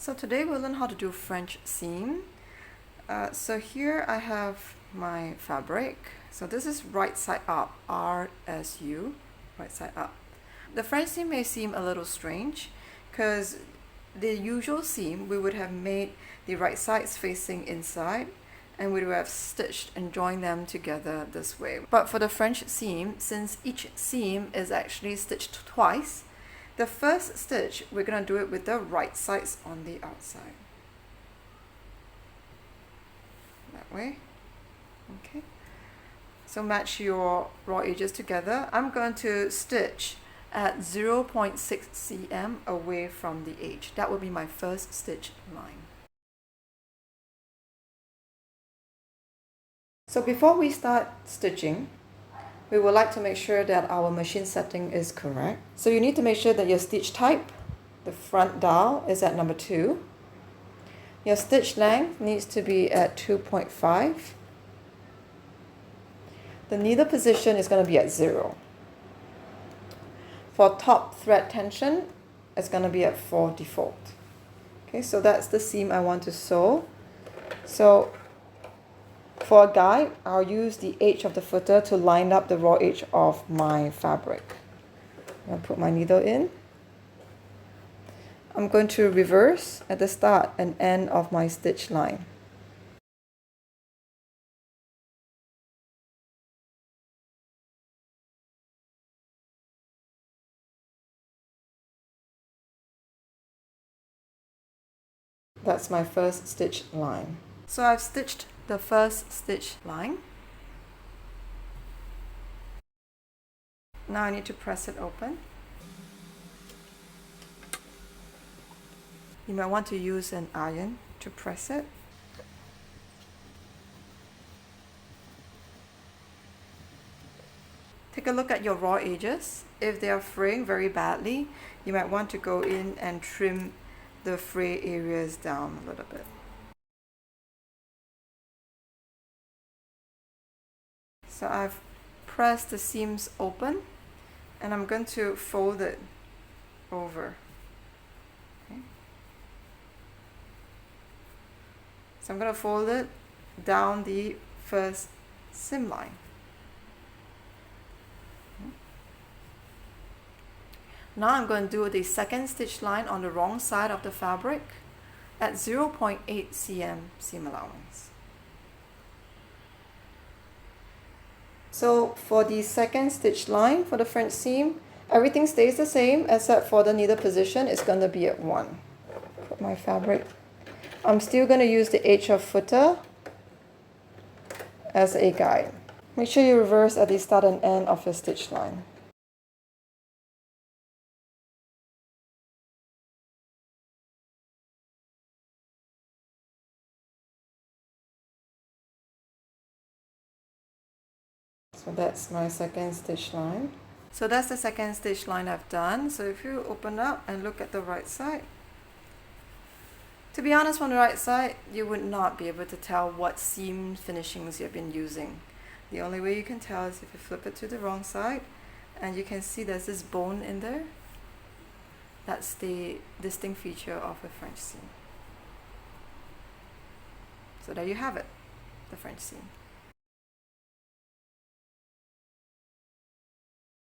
So today we'll learn how to do French seam. So here I have my fabric. So this is right side up, RSU, right side up. The French seam may seem a little strange because the usual seam we would have made the right sides facing inside and we would have stitched and joined them together this way. But for the French seam, since each seam is actually stitched twice, the first stitch, we're going to do it with the right sides on the outside. That way. Okay. So match your raw edges together. I'm going to stitch at 0.6 cm away from the edge. That will be my first stitch line. So before we start stitching, we would like to make sure that our machine setting is correct. So you need to make sure that your stitch type, the front dial, is at number 2. Your stitch length needs to be at 2.5. The needle position is going to be at 0. For top thread tension, it's going to be at 4 default. Okay, so that's the seam I want to sew. So for a guide, I'll use the edge of the footer to line up the raw edge of my fabric. I'll put my needle in. I'm going to reverse at the start and end of my stitch line. That's my first stitch line. So I've stitched the first stitch line. Now I need to press it open. You might want to use an iron to press it. Take a look at your raw edges. If they are fraying very badly, you might want to go in and trim the fray areas down a little bit. So I've pressed the seams open and I'm going to fold it over. Okay. So I'm going to fold it down the first seam line. Now I'm going to do the second stitch line on the wrong side of the fabric at 0.8 cm seam allowance. So for the second stitch line for the French seam, everything stays the same except for the needle position. It's going to be at 1. Put my fabric. I'm still going to use the edge of footer as a guide. Make sure you reverse at the start and end of your stitch line. So that's my second stitch line. So that's the second stitch line I've done. So if you open up and look at the right side, to be honest, from the right side, you would not be able to tell what seam finishings you've been using. The only way you can tell is if you flip it to the wrong side, and you can see there's this bone in there. That's the distinct feature of a French seam. So there you have it, the French seam.